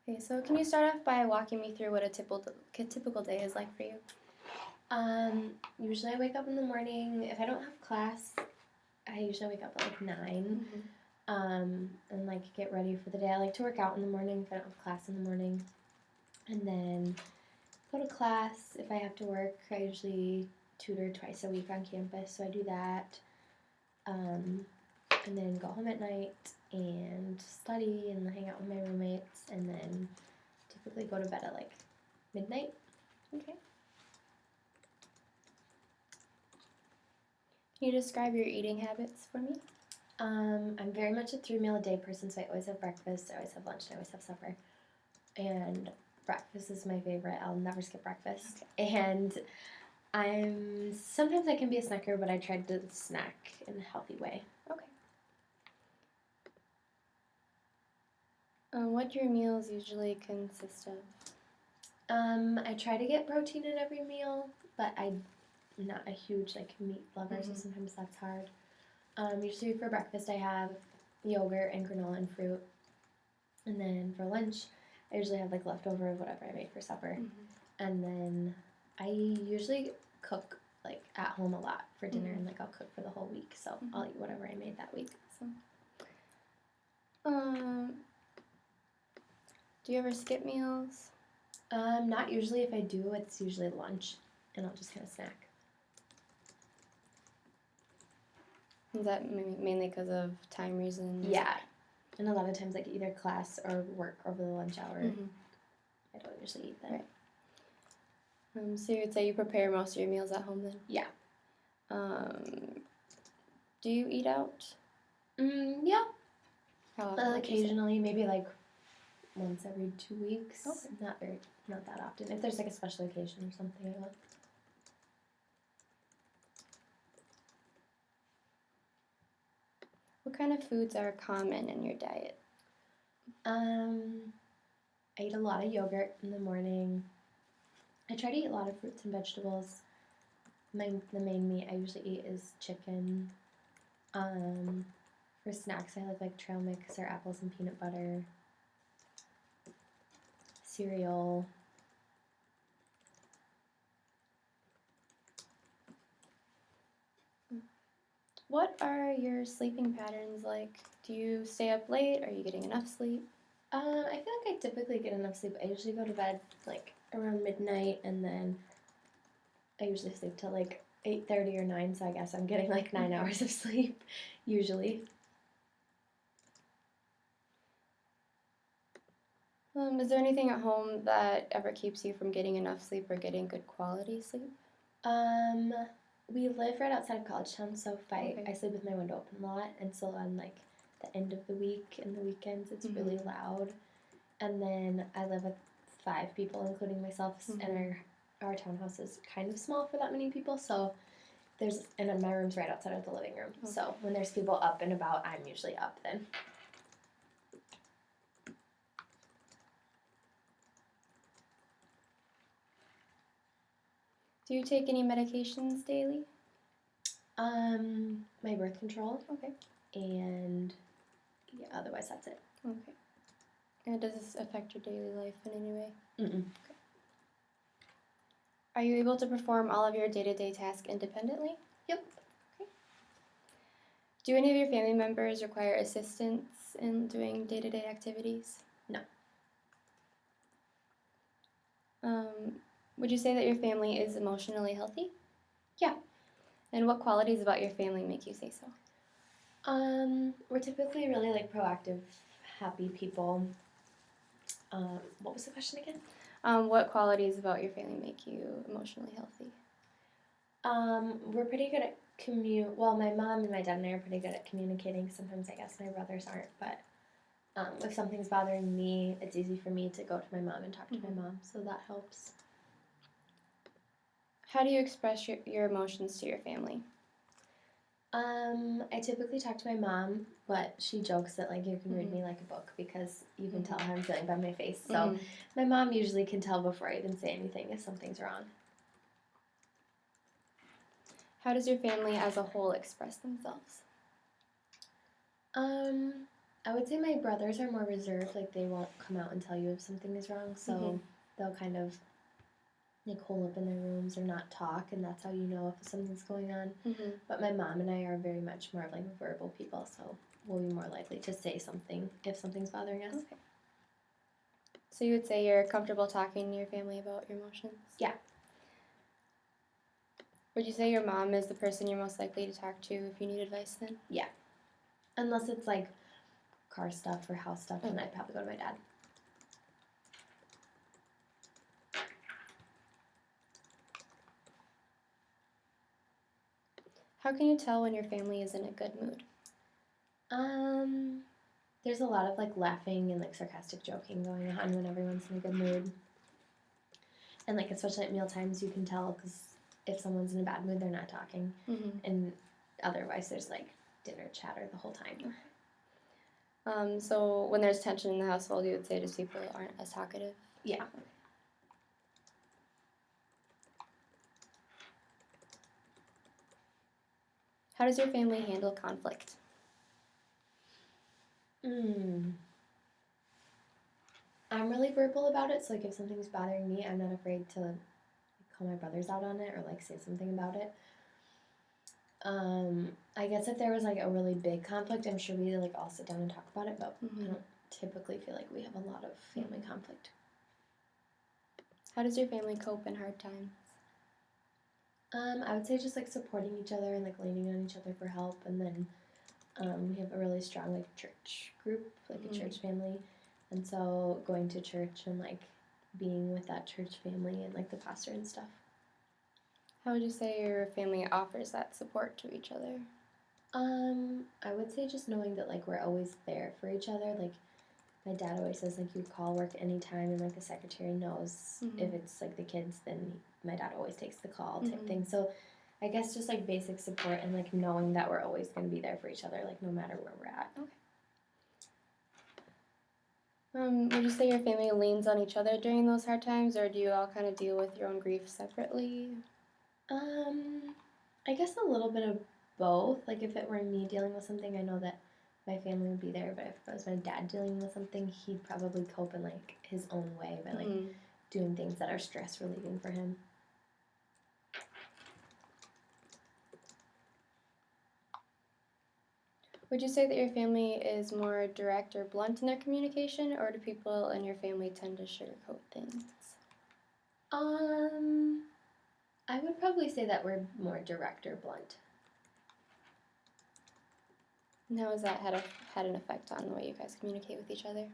Okay, so can you start off by walking me through what a typical day is like for you? Usually I wake up in the morning. If I don't have class, I usually wake up at like 9. And like get ready for the day. I like to work out in the morning if I don't have class in the morning. And then go to class. If I have to work, I usually tutor twice a week on campus, so I do that. And then go home at night and study and hang out with my roommates, and then typically go to bed at like midnight. Okay. Can you describe your eating habits for me? I'm very much a 3-meal-a-day person, so I always have breakfast, I always have lunch, and I always have supper. And breakfast is my favorite. I'll never skip breakfast. Okay. And sometimes I can be a snacker, but I try to snack in a healthy way. Okay. What do your meals usually consist of? I try to get protein in every meal, but I'm not a huge meat lover, so sometimes that's hard. Usually for breakfast I have yogurt and granola and fruit, and then for lunch I usually have leftover of whatever I made for supper, and then I usually cook at home a lot for dinner, and I'll cook for the whole week, so I'll eat whatever I made that week. Do you ever skip meals? Not usually. If I do, it's usually lunch, and I'll just kind of snack. Is that mainly because of time reasons? Yeah, and a lot of times either class or work over the lunch hour. I don't usually eat then. Right. So you would say you prepare most of your meals at home then? Yeah. Do you eat out? Yeah. How often? Occasionally, maybe once every 2 weeks. Okay. Not that often. If there's a special occasion or something, I will. What kind of foods are common in your diet? I eat a lot of yogurt in the morning. I try to eat a lot of fruits and vegetables. The main meat I usually eat is chicken. For snacks, I like trail mix or apples and peanut butter. Cereal. What are your sleeping patterns like? Do you stay up late? Are you getting enough sleep? I feel like I typically get enough sleep. I usually go to bed around midnight, and then I usually sleep till 8:30 or 9, so I guess I'm getting 9 hours of sleep, usually. Is there anything at home that ever keeps you from getting enough sleep or getting good quality sleep? We live right outside of College Town, so I sleep with my window open a lot, and so on the end of the week and the weekends it's really loud. And then I live with 5 people, including myself, and our townhouse is kind of small for that many people, so and my room's right outside of the living room, so when there's people up and about, I'm usually up then. Do you take any medications daily? My birth control. Okay. And yeah, otherwise that's it. Okay. And does this affect your daily life in any way? Okay. Are you able to perform all of your day-to-day tasks independently? Yep. Okay. Do any of your family members require assistance in doing day-to-day activities? No. Would you say that your family is emotionally healthy? Yeah. And what qualities about your family make you say so? We're typically really proactive, happy people. What was the question again? What qualities about your family make you emotionally healthy? We're pretty good at well, my mom and my dad and I are pretty good at communicating. Sometimes I guess my brothers aren't, but if something's bothering me, it's easy for me to go to my mom and talk to my mom, so that helps. How do you express your emotions to your family? I typically talk to my mom, but she jokes that you can read me like a book because you can tell how I'm feeling by my face. So my mom usually can tell before I even say anything if something's wrong. How does your family as a whole express themselves? I would say my brothers are more reserved. Like they won't come out and tell you if something is wrong. So Mhm. they'll kind of like hole up in their rooms or not talk, and that's how you know if something's going on. Mhm. But my mom and I are very much more of like verbal people, so we'll be more likely to say something if something's bothering us. Okay. So you would say you're comfortable talking to your family about your emotions? Yeah. Would you say your mom is the person you're most likely to talk to if you need advice then? Unless it's like car stuff or house stuff, then Okay. I'd probably go to my dad. How can you tell when your family is in a good mood? There's a lot of like laughing and like sarcastic joking going on when everyone's in a good mood. And like especially at meal times, you can tell because if someone's in a bad mood, they're not talking, Mhm. and otherwise there's like dinner chatter the whole time. So when there's tension in the household, you would say just people aren't as talkative? Yeah. How does your family handle conflict? I'm really verbal about it, so like if something's bothering me, I'm not afraid to like, call my brothers out on it or like say something about it. I guess if there was like a really big conflict, I'm sure we'd like all sit down and talk about it, but I don't typically feel like we have a lot of family conflict. How does your family cope in hard times? I would say just like supporting each other and like leaning on each other for help, and then we have a really strong like church group, like a church family, and so going to church and like being with that church family and like the pastor and stuff. How would you say your family offers that support to each other? I would say just knowing that like we're always there for each other. Like my dad always says like you call work anytime, and like the secretary knows if it's like the kids, then my dad always takes the call type thing. So I guess just like basic support and like knowing that we're always going to be there for each other, like no matter where we're at. Would you say your family leans on each other during those hard times, or do you all kind of deal with your own grief separately? I guess a little bit of both. Like if it were me dealing with something, I know that my family would be there. But if it was my dad dealing with something, he'd probably cope in like his own way by like doing things that are stress relieving for him. Would you say that your family is more direct or blunt in their communication, or do people in your family tend to sugarcoat things? I would probably say that we're more direct or blunt. And how has that had an effect on the way you guys communicate with each other?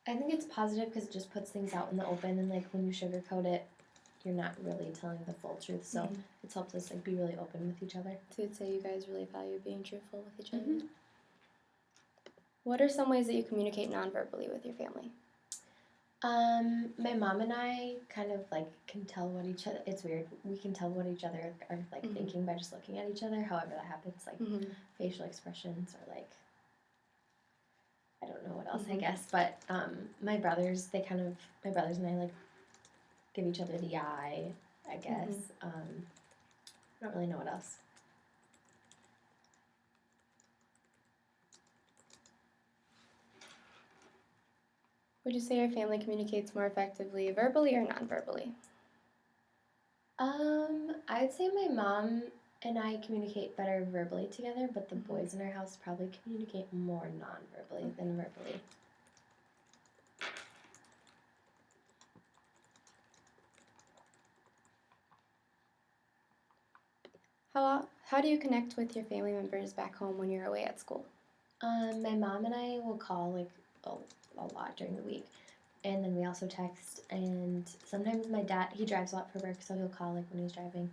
I think it's positive because it just puts things out in the open, and like when you sugarcoat it, you're not really telling the full truth. So it's helped us like be really open with each other. So you'd say you guys really value being truthful with each other. What are some ways that you communicate non-verbally with your family? My mom and I kind of like can tell what each other. It's weird. We can tell what each other are like thinking by just looking at each other. However that happens, like facial expressions or like I don't know what else I guess. But my brothers and I like give each other the eye. I guess. I don't really know what else. Would you say your family communicates more effectively verbally or non-verbally? I'd say my mom and I communicate better verbally together, but the boys in our house probably communicate more non-verbally than verbally. How do you connect with your family members back home when you're away at school? My mom and I will call like a lot during the week, and then we also text. And sometimes my dad he drives a lot for work, so he'll call like when he's driving.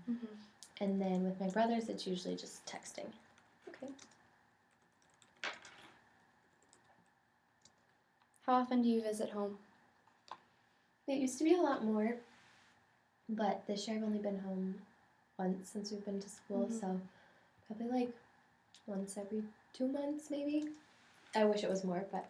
And then with my brothers, it's usually just texting. Okay. How often do you visit home? It used to be a lot more, but this year I've only been home once since we've been to school, so probably like once every 2 months maybe. I wish it was more, but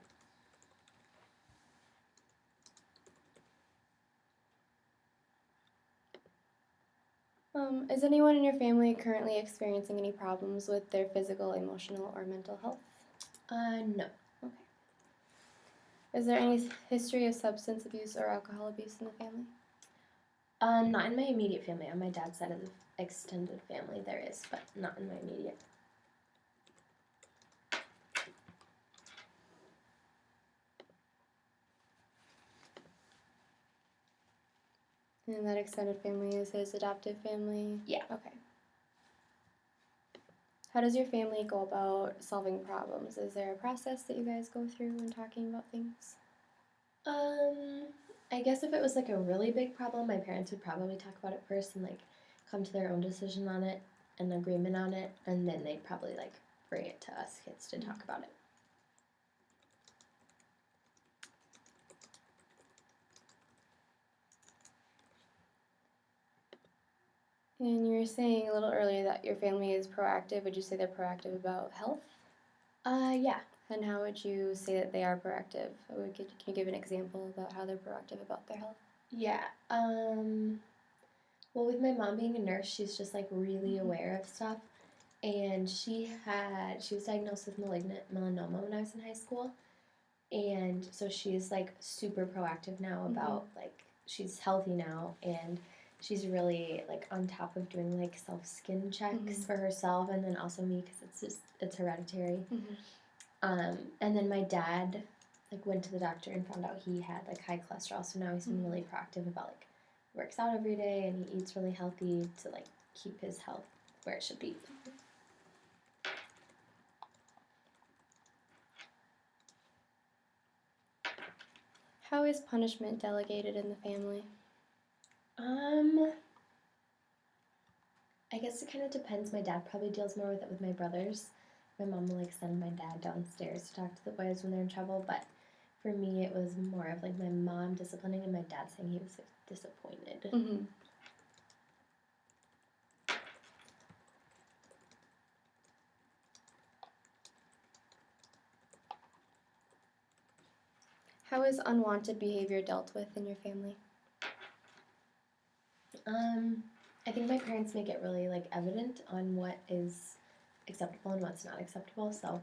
Is anyone in your family currently experiencing any problems with their physical, emotional, or mental health? No. Okay. Is there any history of substance abuse or alcohol abuse in the family? Not in my immediate family. On my dad's side of the extended family, there is, but not in my immediate. And that extended family is his adoptive family? Yeah. Okay. How does your family go about solving problems? Is there a process that you guys go through when talking about things? I guess if it was like a really big problem, my parents would probably talk about it first and like come to their own decision on it, an agreement on it, and then they'd probably like bring it to us kids to talk about it. And you were saying a little earlier that your family is proactive. Would you say they're proactive about health? Yeah. And how would you say that they are proactive? Can you give an example about how they're proactive about their health? Yeah. Well, with my mom being a nurse, she's just like really aware of stuff. And she was diagnosed with malignant melanoma when I was in high school. And so she's like super proactive now about like she's healthy now and she's really like on top of doing like self skin checks for herself and then also me because it's hereditary. And then my dad like went to the doctor and found out he had like high cholesterol, so now he's been really proactive about like works out every day and he eats really healthy to like keep his health where it should be. How is punishment delegated in the family? I guess it kind of depends. My dad probably deals more with it with my brothers. My mom will like send my dad downstairs to talk to the boys when they're in trouble, but for me it was more of like my mom disciplining and my dad saying he was like, disappointed. How is unwanted behavior dealt with in your family? I think my parents make it really like evident on what is acceptable and what's not acceptable. So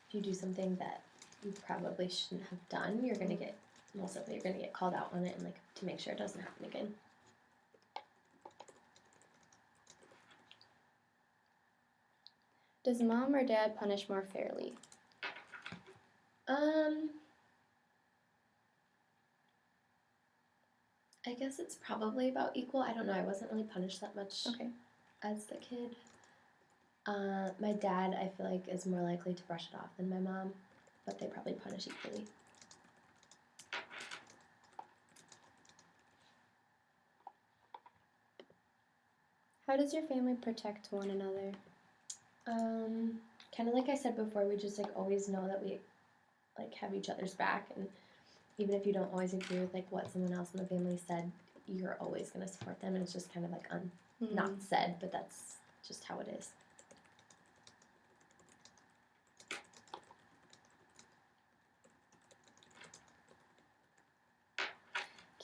if you do something that you probably shouldn't have done, you're gonna get most likely you're gonna get called out on it and like to make sure it doesn't happen again. Does mom or dad punish more fairly? I guess it's probably about equal. I don't know. I wasn't really punished that much as the kid. My dad, I feel like, is more likely to brush it off than my mom, but they probably punish equally. How does your family protect one another? Kind of like I said before, we just like always know that we like have each other's back, and even if you don't always agree with like what someone else in the family said, you're always gonna support them. And it's just kind of like not said, but that's just how it is.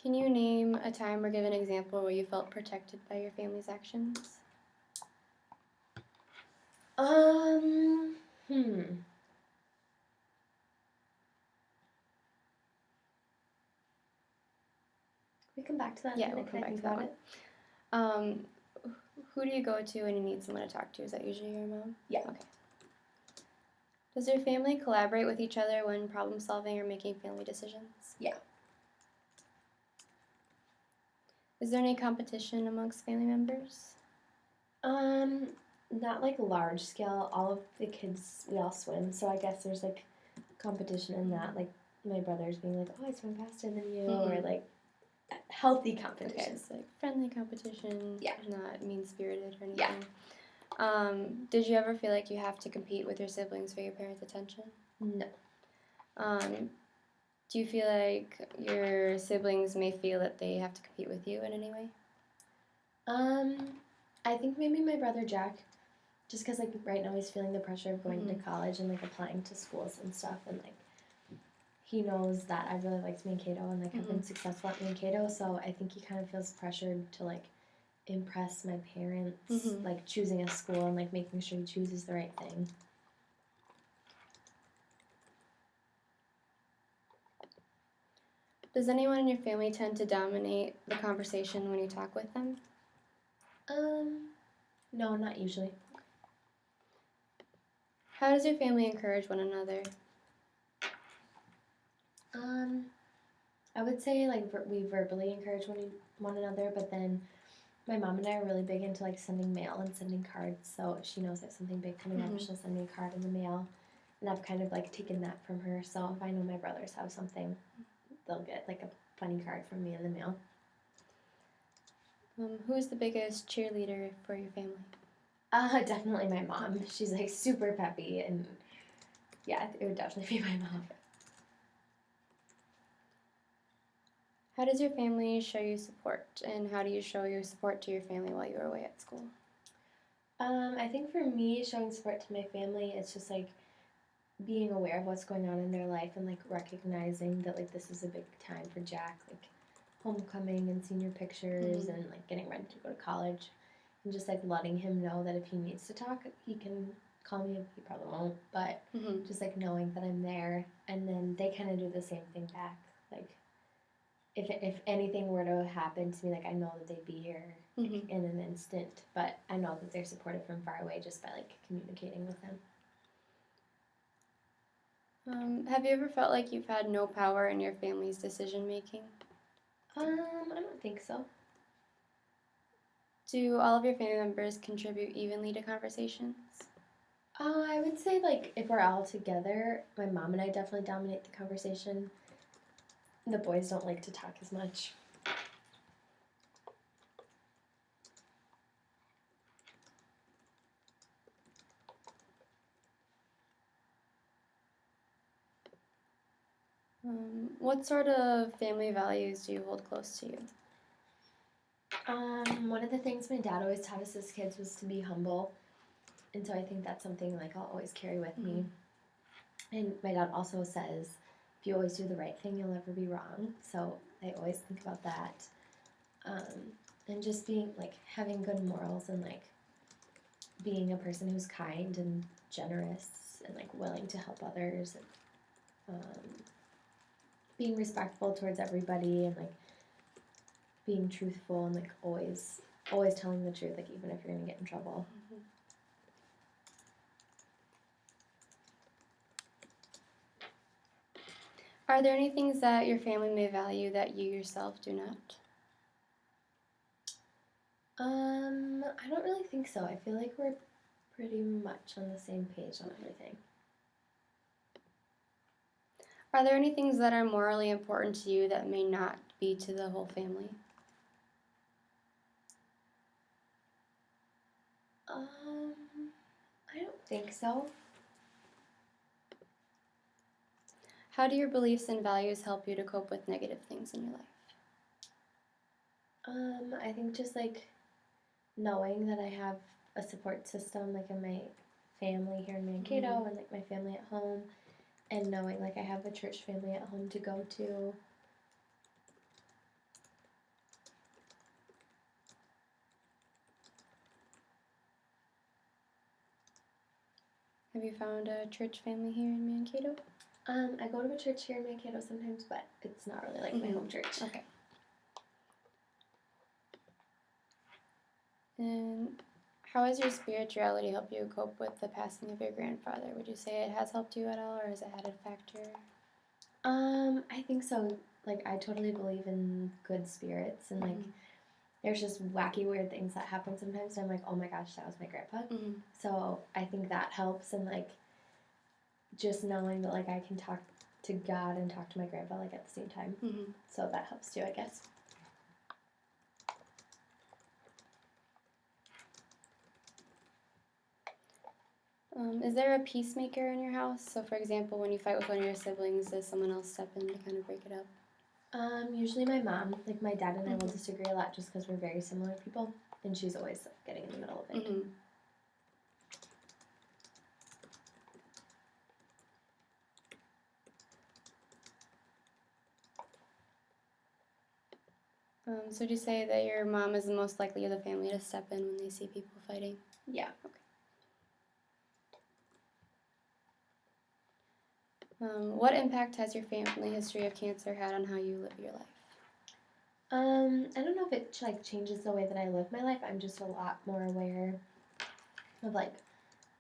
Can you name a time or give an example where you felt protected by your family's actions? We come back to that. Yeah, we'll come back to that one. Who do you go to when you need someone to talk to? Is that usually your mom? Yeah. Okay. Does your family collaborate with each other when problem solving or making family decisions? Yeah. Is there any competition amongst family members? Not like large scale. All of the kids, we all swim, so I guess there's like competition in that. Like my brothers being like, "Oh, I swim faster than you," or like healthy competition. Okay, it's like friendly competition. Yeah. Not mean spirited or anything. Yeah. Did you ever feel like you have to compete with your siblings for your parents' attention? No. Do you feel like your siblings may feel that they have to compete with you in any way? I think maybe my brother Jack, just because like right now he's feeling the pressure of going to college and like applying to schools and stuff, and like he knows that I really liked Mankato and like I've been successful at Mankato, so I think he kind of feels pressured to like impress my parents, like choosing a school and like making sure he chooses the right thing. Does anyone in your family tend to dominate the conversation when you talk with them? No, not usually. How does your family encourage one another? I would say like we verbally encourage one another, but then my mom and I are really big into like sending mail and sending cards. So if she knows I have something big coming up, she'll send me a card in the mail, and I've kind of like taken that from her. So if I know my brothers have something, they'll get like a funny card from me in the mail. Who is the biggest cheerleader for your family? Definitely my mom. She's like super peppy, and yeah, it would definitely be my mom. How does your family show you support, and how do you show your support to your family while you're away at school? I think for me, showing support to my family, it's just like being aware of what's going on in their life and like recognizing that like this is a big time for Jack, like homecoming and senior pictures and like getting ready to go to college, and just like letting him know that if he needs to talk, he can call me. He probably won't, but just like knowing that I'm there, and then they kind of do the same thing back. Like if anything were to happen to me, like I know that they'd be here like, in an instant, but I know that they're supportive from far away just by like communicating with them. Have you ever felt like you've had no power in your family's decision making? I don't think so. Do all of your family members contribute evenly to conversations? I would say like if we're all together, my mom and I definitely dominate the conversation. The boys don't like to talk as much. What sort of family values do you hold close to you? One of the things my dad always taught us as kids was to be humble, and so I think that's something like I'll always carry with me. And my dad also says, if you always do the right thing, you'll never be wrong. So I always think about that. And just being like having good morals and like being a person who's kind and generous and like willing to help others and being respectful towards everybody and like being truthful and like always telling the truth, like even if you're gonna get in trouble. Are there any things that your family may value that you yourself do not? I don't really think so. I feel like we're pretty much on the same page on everything. Are there any things that are morally important to you that may not be to the whole family? I don't think so. How do your beliefs and values help you to cope with negative things in your life? I think just like knowing that I have a support system like in my family here in Mankato and like my family at home, and knowing like I have a church family at home to go to. Have you found a church family here in Mankato? I go to a church here in Mankato sometimes, but it's not really like my home church. Okay. And how has your spirituality helped you cope with the passing of your grandfather? Would you say it has helped you at all, or is it an added factor? I think so. Like I totally believe in good spirits, and like there's just wacky weird things that happen sometimes. And I'm like, oh my gosh, that was my grandpa. So I think that helps, and like just knowing that like I can talk to God and talk to my grandpa like at the same time. So that helps too, I guess. Is there a peacemaker in your house? So, for example, when you fight with one of your siblings, does someone else step in to kind of break it up? Usually my mom. Like my dad and I will disagree a lot just because we're very similar people, and she's always like, getting in the middle of it. So would you say that your mom is the most likely of the family to step in when they see people fighting? Yeah. Okay. What impact has your family history of cancer had on how you live your life? I don't know if it like changes the way that I live my life. I'm just a lot more aware of like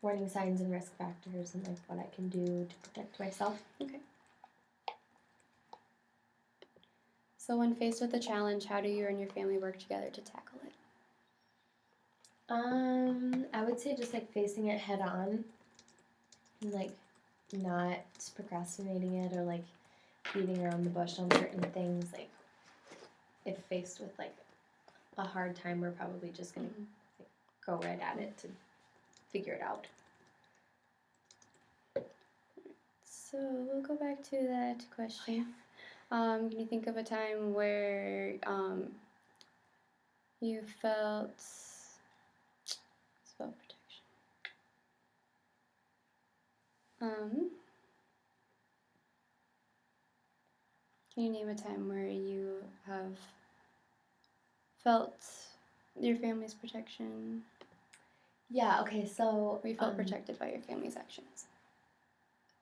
warning signs and risk factors and like what I can do to protect myself. Okay. So when faced with a challenge, how do you and your family work together to tackle it? I would say just like facing it head on and like not procrastinating it or like beating around the bush on certain things. Like if faced with like a hard time, we're probably just gonna like, go right at it to figure it out. So we'll go back to that question. Can you think of a time where you felt spell protection? Can you name a time where you have felt your family's protection? Yeah, okay, so Or you felt protected by your family's actions?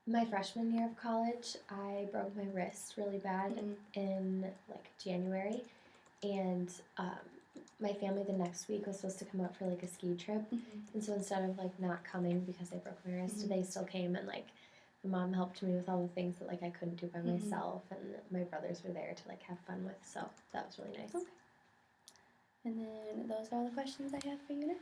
my freshman year of college, I broke my wrist really bad in like January, and my family the next week was supposed to come up for like a ski trip, and so instead of like not coming because I broke my wrist, they still came and like my mom helped me with all the things that like I couldn't do by myself, and my brothers were there to like have fun with, so that was really nice. Okay. And then those are all the questions I have for you now.